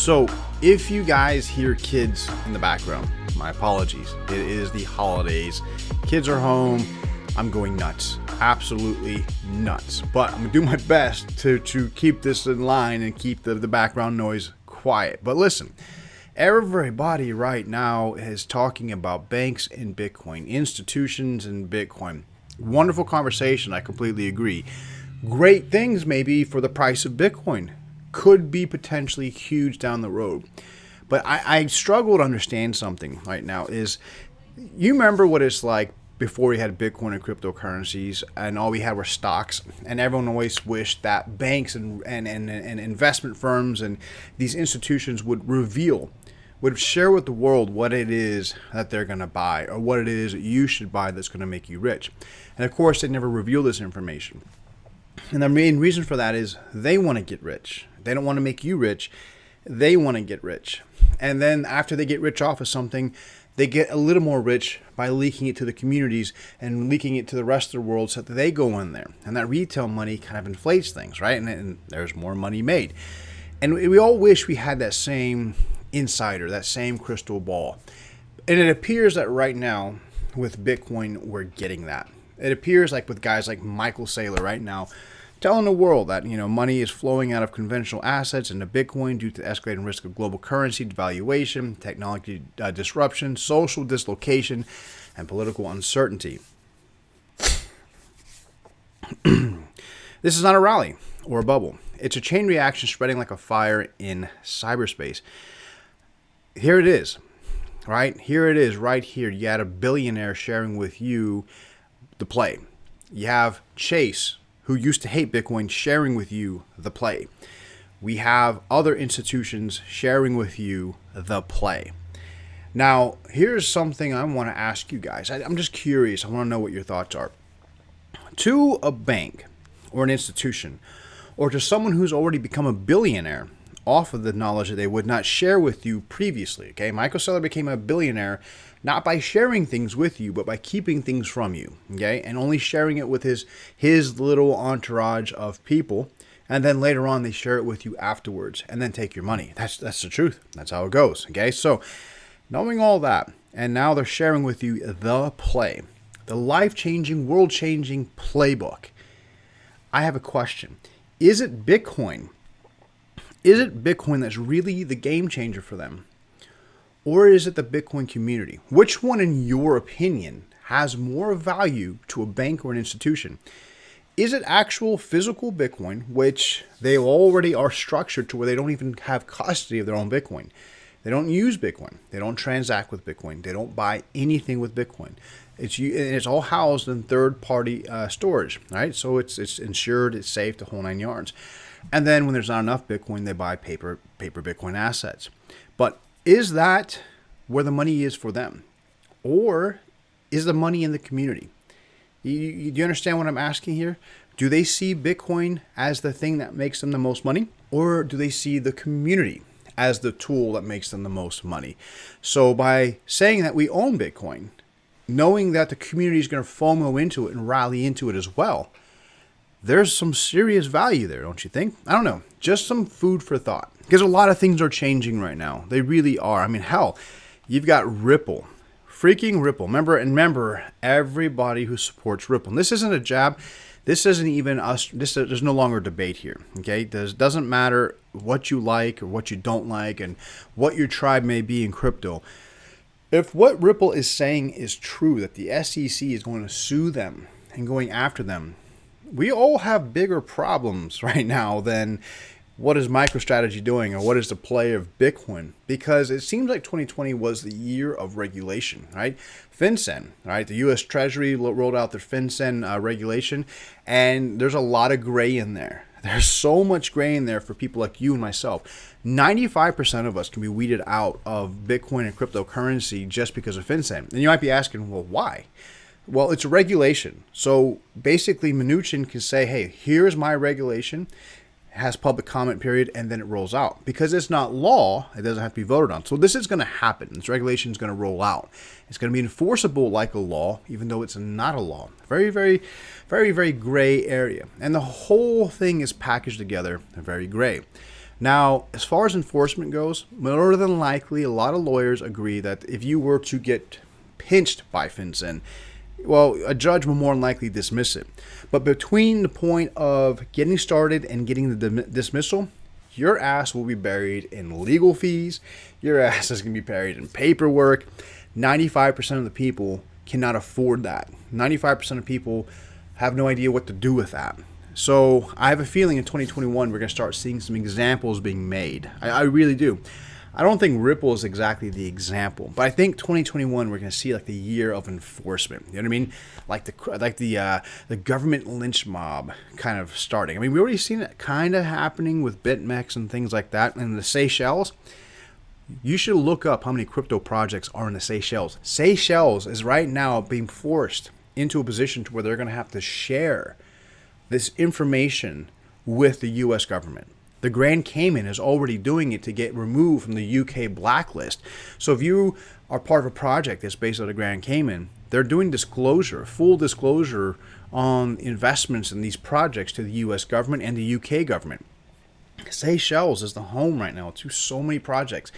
So if you guys hear kids in the background, my apologies. It is the holidays. Kids are home. I'm going nuts. Absolutely nuts. But I'm going to do my best to keep this in line and keep the background noise quiet. But listen, everybody right now is talking about banks and Bitcoin, institutions and Bitcoin. Wonderful conversation. I completely agree. Great things maybe for the price of Bitcoin. Could be potentially huge down the road. But I struggle to understand something right now is, you remember what it's like before we had Bitcoin and cryptocurrencies and all we had were stocks, and everyone always wished that banks and investment firms and these institutions would share with the world what it is that they're going to buy or what it is that you should buy that's going to make you rich. And of course, they never reveal this information. And the main reason for that is they want to get rich. They don't want to make you rich. They want to get rich. And then after they get rich off of something, they get a little more rich by leaking it to the communities and leaking it to the rest of the world so that they go in there. And that retail money kind of inflates things, right? And there's more money made. And we all wish we had that same insider, that same crystal ball. And it appears that right now with Bitcoin, we're getting that. It appears like with guys like Michael Saylor right now, telling the world that money is flowing out of conventional assets into Bitcoin due to the escalating risk of global currency devaluation, technology disruption, social dislocation, and political uncertainty. This is not a rally or a bubble. It's a chain reaction spreading like a fire in cyberspace. Here it is, right? Here it is, right here. You had a billionaire sharing with you the play. You have Chase, who used to hate Bitcoin, sharing with you the play. We have other institutions sharing with you the play. Now, here's something I want to ask you guys. I'm just curious. I want to know what your thoughts are. To a bank or an institution, or to someone who's already become a billionaire off of the knowledge that they would not share with you previously, okay? Michael Saylor became a billionaire not by sharing things with you, but by keeping things from you, okay? And only sharing it with his little entourage of people, and then later on they share it with you afterwards, and then take your money. That's the truth. That's how it goes, okay? So, knowing all that, and now they're sharing with you the play, the life-changing, world-changing playbook. I have a question. Is it Bitcoin? Is it Bitcoin that's really the game changer for them? Or is it the Bitcoin community? Which one, in your opinion, has more value to a bank or an institution? Is it actual physical Bitcoin, which they already are structured to where they don't even have custody of their own Bitcoin? They don't use Bitcoin. They don't transact with Bitcoin. They don't buy anything with Bitcoin. It's all housed in third-party storage, right? So it's insured, it's safe, the whole 9 yards. And then when there's not enough Bitcoin, they buy paper Bitcoin assets. But is that where the money is for them? Or is the money in the community? Do you understand what I'm asking here? Do they see Bitcoin as the thing that makes them the most money? Or do they see the community as the tool that makes them the most money? So by saying that we own Bitcoin, knowing that the community is going to FOMO into it and rally into it as well, there's some serious value there, don't you think? I don't know. Just some food for thought. Because a lot of things are changing right now. They really are. I mean, hell, you've got Ripple. Freaking Ripple. Remember, everybody who supports Ripple. And this isn't a jab. This isn't even us. There's no longer debate here. Okay? It doesn't matter what you like or what you don't like and what your tribe may be in crypto. If what Ripple is saying is true, that the SEC is going to sue them and going after them, we all have bigger problems right now than what is MicroStrategy doing or what is the play of Bitcoin, because it seems like 2020 was the year of regulation, right? FinCEN, right? The U.S. Treasury rolled out their FinCEN regulation, and there's a lot of gray in there. There's so much gray in there for people like you and myself. 95% of us can be weeded out of Bitcoin and cryptocurrency just because of FinCEN. And you might be asking, well, why? Well, it's a regulation. So basically, Mnuchin can say, hey, here's my regulation, has public comment period, and then it rolls out. Because it's not law, it doesn't have to be voted on. So this is going to happen. This regulation is going to roll out. It's going to be enforceable like a law, even though it's not a law. Very, very, very, very gray area. And the whole thing is packaged together very gray. Now, as far as enforcement goes, more than likely, a lot of lawyers agree that if you were to get pinched by FinCEN, well, a judge will more than likely dismiss it. But between the point of getting started and getting the dismissal, your ass will be buried in legal fees. Your ass is going to be buried in paperwork. 95% of the people cannot afford that. 95% of people have no idea what to do with that. So I have a feeling in 2021 we're going to start seeing some examples being made. I really do. I don't think Ripple is exactly the example, but I think 2021 we're going to see like the year of enforcement. You know what I mean? Like the government lynch mob kind of starting. I mean, we already seen it kind of happening with BitMEX and things like that in the Seychelles. You should look up how many crypto projects are in the Seychelles. Seychelles is right now being forced into a position to where they're going to have to share this information with the U.S. government. The Grand Cayman is already doing it to get removed from the UK blacklist. So if you are part of a project that's based on the Grand Cayman, they're doing disclosure, full disclosure on investments in these projects to the U.S. government and the UK government. Seychelles is the home right now to so many projects.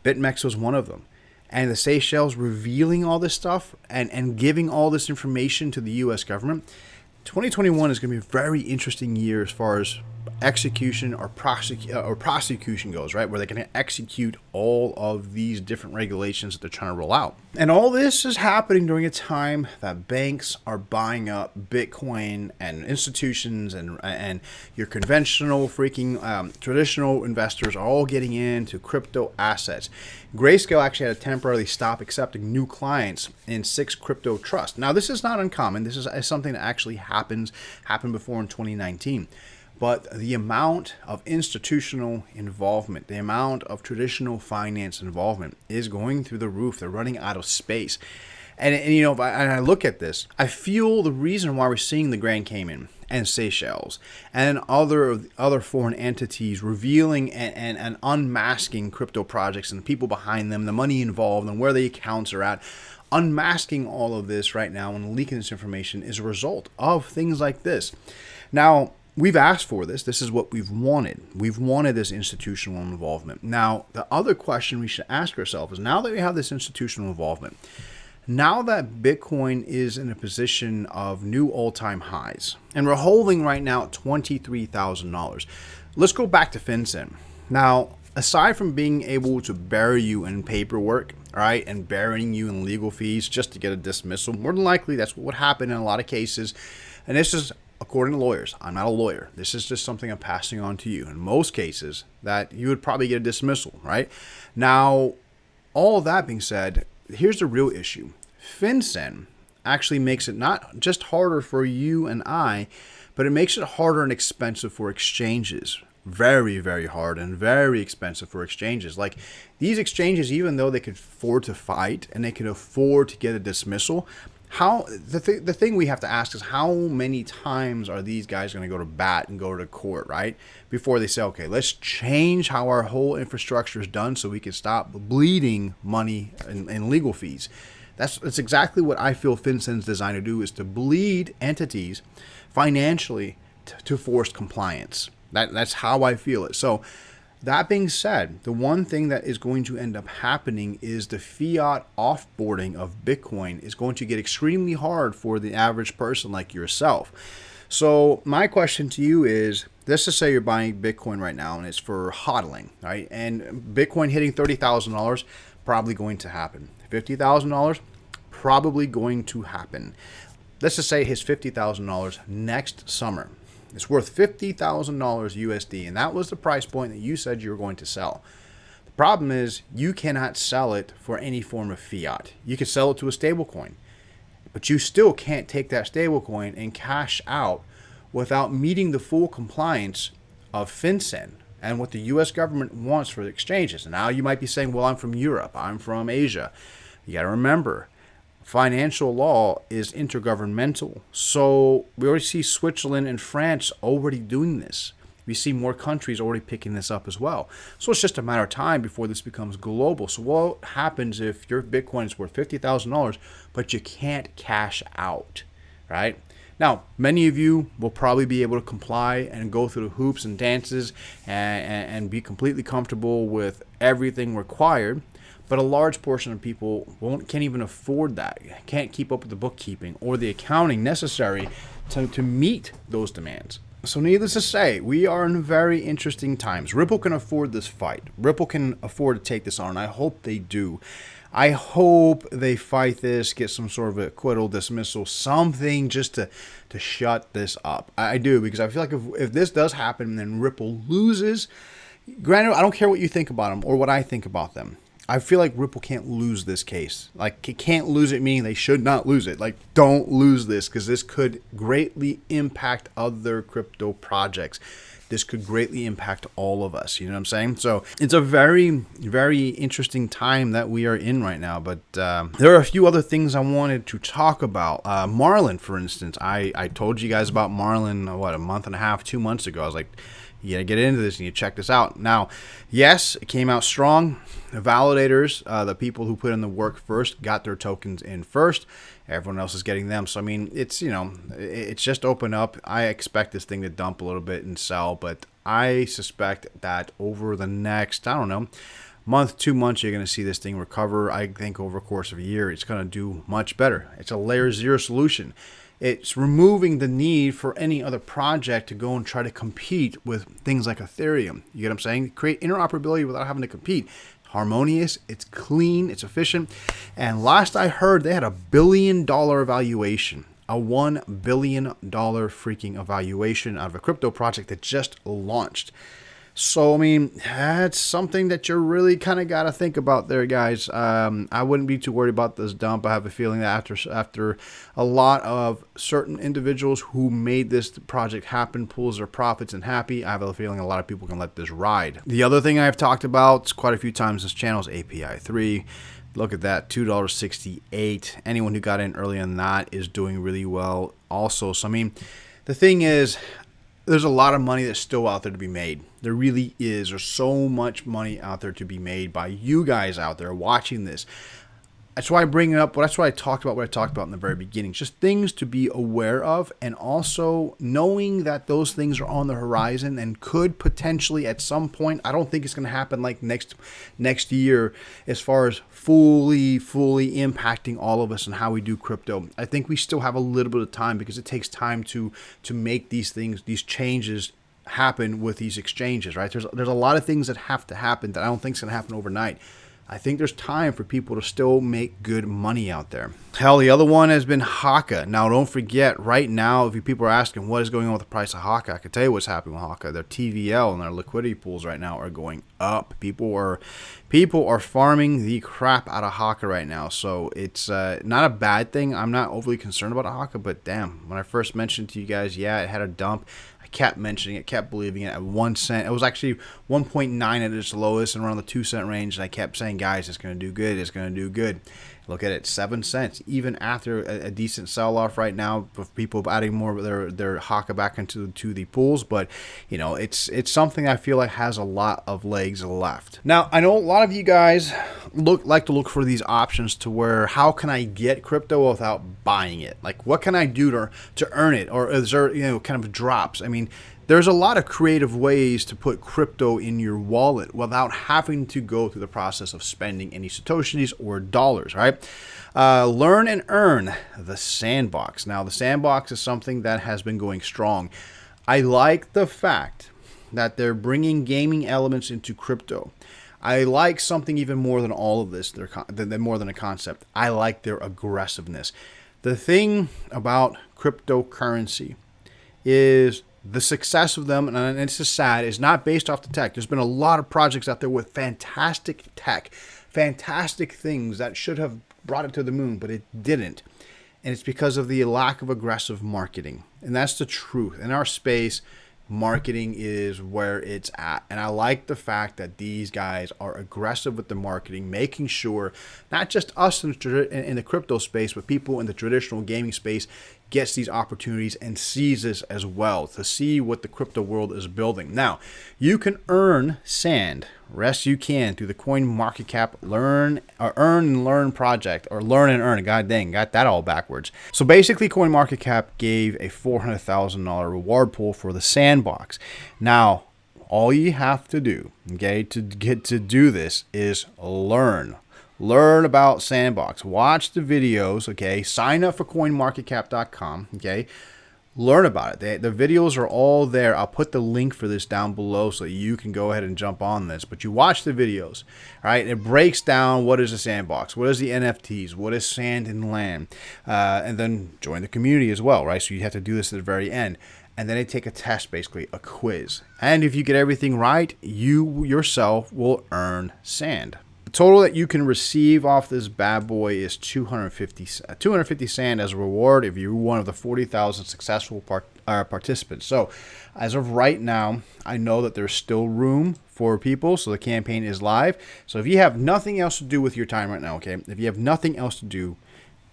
BitMEX was one of them. And the Seychelles revealing all this stuff and giving all this information to the U.S. government. 2021 is going to be a very interesting year as far as execution or prosecution goes, right? Where they can execute all of these different regulations that they're trying to roll out. And all this is happening during a time that banks are buying up Bitcoin and institutions and your conventional freaking traditional investors are all getting into crypto assets. Grayscale actually had to temporarily stop accepting new clients in 6 crypto trusts. Now, this is not uncommon. This is something that actually happened before in 2019. But the amount of institutional involvement, the amount of traditional finance involvement is going through the roof. They're running out of space. And you know, and I look at this, I feel the reason why we're seeing the Grand Cayman and Seychelles and other foreign entities revealing and unmasking crypto projects and the people behind them, the money involved and where the accounts are at. Unmasking all of this right now and leaking this information is a result of things like this. Now, we've asked for this. This is what we've wanted. We've wanted this institutional involvement. Now, the other question we should ask ourselves is, now that we have this institutional involvement, now that Bitcoin is in a position of new all-time highs, and we're holding right now at $23,000, let's go back to FinCEN. Now, aside from being able to bury you in paperwork, right, and burying you in legal fees just to get a dismissal, more than likely that's what would happen in a lot of cases. And this is according to lawyers. I'm not a lawyer. This is just something I'm passing on to you. In most cases, that you would probably get a dismissal, right? Now, all that being said, here's the real issue. FinCEN actually makes it not just harder for you and I, but it makes it harder and expensive for exchanges. Very, very hard and very expensive for exchanges. Like these exchanges, even though they could afford to fight and they could afford to get a dismissal, the thing we have to ask is how many times are these guys going to go to bat and go to court, right? Before they say, okay, let's change how our whole infrastructure is done so we can stop bleeding money in legal fees. That's exactly what I feel FinCEN's designed to do, is to bleed entities financially to force compliance. That's how I feel it. So that being said, the one thing that is going to end up happening is the fiat offboarding of Bitcoin is going to get extremely hard for the average person like yourself. So my question to you is, let's just say you're buying Bitcoin right now and it's for hodling, right? And Bitcoin hitting $30,000, probably going to happen. $50,000, probably going to happen. Let's just say it hits $50,000 next summer. It's worth $50,000 USD, and that was the price point that you said you were going to sell. The problem is you cannot sell it for any form of fiat. You can sell it to a stablecoin, but you still can't take that stablecoin and cash out without meeting the full compliance of FinCEN and what the U.S. government wants for the exchanges. And now you might be saying, well, I'm from Europe, I'm from Asia. You got to remember, financial law is intergovernmental. So we already see Switzerland and France already doing this. We see more countries already picking this up as well. So it's just a matter of time before this becomes global. So what happens if your Bitcoin is worth $50,000, but you can't cash out, right? Now, many of you will probably be able to comply and go through the hoops and dances and be completely comfortable with everything required. But a large portion of people can't even afford that, can't keep up with the bookkeeping or the accounting necessary to meet those demands. So needless to say, we are in very interesting times. Ripple can afford this fight. Ripple can afford to take this on. I hope they do. I hope they fight this, get some sort of acquittal, dismissal, something just to shut this up. I do, because I feel like if this does happen and then Ripple loses, granted, I don't care what you think about them or what I think about them. I feel like Ripple can't lose this case. Like, it can't lose it, meaning they should not lose it. Like, don't lose this, because this could greatly impact other crypto projects. This could greatly impact all of us. You know what I'm saying? So it's a very, very interesting time that we are in right now. But there are a few other things I wanted to talk about. Marlin, for instance. I told you guys about Marlin, what, a month and a half, 2 months ago. I was like, you gotta get into this and you check this out. Now, yes, it came out strong. The validators, the people who put in the work first, got their tokens in first. Everyone else is getting them. So, I mean, it's, you know, it's just open up. I expect this thing to dump a little bit and sell, but I suspect that over the next, I don't know, month, 2 months, you're going to see this thing recover. I think over the course of a year, it's going to do much better. It's a layer 0 solution. It's removing the need for any other project to go and try to compete with things like Ethereum. You get what I'm saying? Create interoperability without having to compete. Harmonious, it's clean, it's efficient. And last I heard, they had $1 billion valuation. A $1 billion freaking evaluation out of a crypto project that just launched. So, I mean, that's something that you really kind of got to think about there, guys. I wouldn't be too worried about this dump. I have a feeling that after a lot of certain individuals who made this project happen pulls their profits and happy, I have a feeling a lot of people can let this ride. The other thing I've talked about quite a few times on this channel is API 3. Look at that, $2.68. Anyone who got in early on that is doing really well also. So, I mean, the thing is, there's a lot of money that's still out there to be made. There really is. There's so much money out there to be made by you guys out there watching this. That's why I bring it up. That's why I talked about what I talked about in the very beginning. Just things to be aware of, and also knowing that those things are on the horizon and could potentially at some point, I don't think it's going to happen like next year as far as fully impacting all of us and how we do crypto. I think we still have a little bit of time, because it takes time to make these things, these changes happen with these exchanges, right? There's a lot of things that have to happen that I don't think is going to happen overnight. I think there's time for people to still make good money out there. Hell, the other one has been Haka. Now, don't forget, right now, if people are asking what is going on with the price of Haka, I can tell you what's happening with Haka. Their TVL and their liquidity pools right now are going up. People are farming the crap out of Haka right now. So it's not a bad thing. I'm not overly concerned about Haka, but damn, when I first mentioned to you guys, yeah, it had a dump. Kept mentioning it, kept believing it at 1 cent. It was actually 1.9 at its lowest and around the 2 cent range. And I kept saying, guys, it's going to do good. It's going to do good. Look at it, 7 cents. Even after a decent sell-off right now, with people adding more of their Haka back into the pools. But, you know, it's something I feel like has a lot of legs left. Now, I know a lot of you guys like to look for these options to where, how can I get crypto without buying it? Like, what can I do to earn it? Or is there, you know, kind of drops? I mean, there's a lot of creative ways to put crypto in your wallet without having to go through the process of spending any Satoshis or dollars, right? Learn and earn the sandbox. Now, the sandbox is something that has been going strong. I like the fact that they're bringing gaming elements into crypto. I like something even more than all of this, more than a concept. I like their aggressiveness. The thing about cryptocurrency is the success of them, and it's just sad, is not based off the tech. There's been a lot of projects out there with fantastic tech, fantastic things that should have brought it to the moon, but it didn't. And it's because of the lack of aggressive marketing. And that's the truth. In our space, marketing is where it's at. And I like the fact that these guys are aggressive with the marketing, making sure not just us in the crypto space, but people in the traditional gaming space gets these opportunities and sees this as well to see what the crypto world is building. Now, you can earn sand. Yes, you can through the CoinMarketCap earn and learn project, or learn and earn. God dang, got that all backwards. So basically, CoinMarketCap gave a $400,000 reward pool for the sandbox. Now, all you have to do, okay, to get to do this is learn. Learn about Sandbox. Watch the videos, okay? Sign up for coinmarketcap.com, okay? Learn about it. The videos are all there. I'll put the link for this down below so you can go ahead and jump on this. But you watch the videos, all right? It breaks down what is a sandbox, what is the NFTs, what is sand and land, and then join the community as well, right? So you have to do this at the very end. And then they take a test, basically a quiz. And if you get everything right, you yourself will earn sand. The total that you can receive off this bad boy is 250 sand as a reward if you're one of the 40,000 successful participants. So as of right now, I know that there's still room for people, so the campaign is live. So if you have nothing else to do with your time right now, okay, if you have nothing else to do,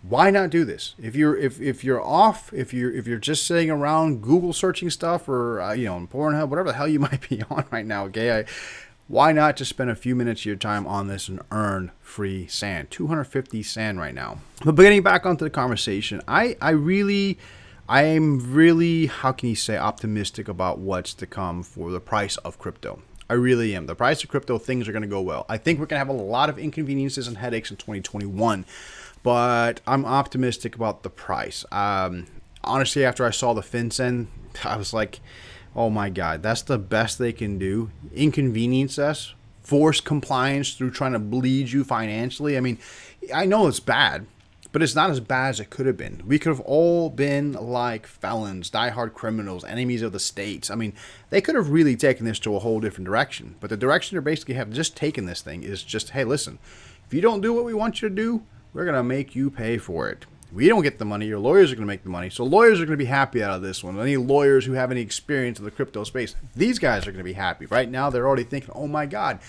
why not do this? If you're off, if you're just sitting around Google searching stuff, or Pornhub, whatever the hell you might be on right now, okay, why not just spend a few minutes of your time on this and earn free sand? 250 sand right now. But getting back onto the conversation, I'm really, how can you say, optimistic about what's to come for the price of crypto. I really am. The price of crypto, things are going to go well. I think we're going to have a lot of inconveniences and headaches in 2021, but I'm optimistic about the price. Honestly, after I saw the FinCEN, I was like, oh my God, that's the best they can do. Inconvenience us, force compliance through trying to bleed you financially. I mean, I know it's bad, but it's not as bad as it could have been. We could have all been like felons, diehard criminals, enemies of the states. I mean, they could have really taken this to a whole different direction. But the direction they basically have just taken this thing is just, hey, listen, if you don't do what we want you to do, we're going to make you pay for it. We don't get the money. Your lawyers are going to make the money. So lawyers are going to be happy out of this one. Any lawyers who have any experience in the crypto space, these guys are going to be happy. Right now, they're already thinking, oh my God,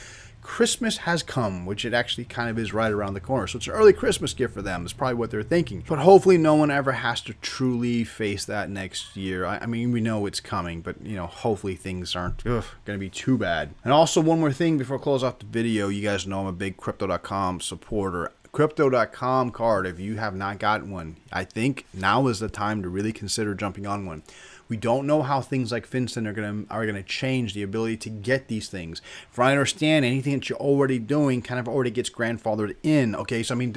Christmas has come, which it actually kind of is right around the corner. So it's an early Christmas gift for them is probably what they're thinking. But hopefully no one ever has to truly face that next year. I mean, we know it's coming, but hopefully things aren't going to be too bad. And also one more thing before I close off the video, you guys know I'm a big Crypto.com supporter. Crypto.com card, if you have not gotten one, I think now is the time to really consider jumping on one. We don't know how things like FinCEN are gonna change the ability to get these things. From what I understand, anything that you're already doing kind of already gets grandfathered in. Okay, so I mean,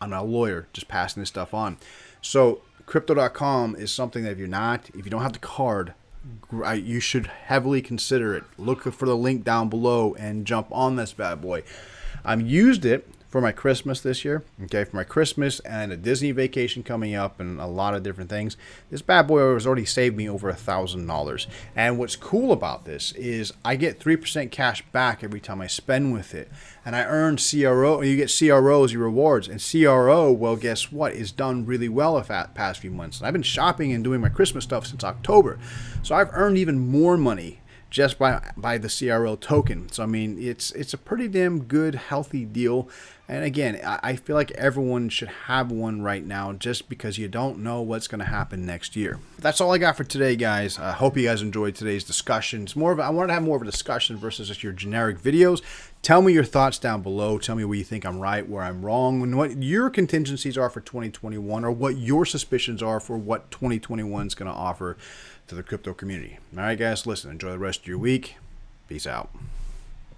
I'm not a lawyer, just passing this stuff on. So Crypto.com is something that if you don't have the card, you should heavily consider it. Look for the link down below and jump on this bad boy. I've used it for my Christmas this year, okay, for my Christmas and a Disney vacation coming up and a lot of different things. This bad boy has already saved me over $1,000. And what's cool about this is I get 3% cash back every time I spend with it. And I earn CRO, you get CRO as your rewards. And CRO, well, guess what, is done really well the past few months. And I've been shopping and doing my Christmas stuff since October. So I've earned even more money just by the CRO token. So I mean, it's a pretty damn good, healthy deal. And again, I feel like everyone should have one right now, just because you don't know what's going to happen next year. That's all I got for today, guys. I hope you guys enjoyed today's discussion. I wanted to have more of a discussion versus just your generic videos. Tell me your thoughts down below. Tell me where you think I'm right, where I'm wrong, and what your contingencies are for 2021, or what your suspicions are for what 2021 is going to offer to the crypto community. All right, guys, listen, enjoy the rest of your week. Peace out.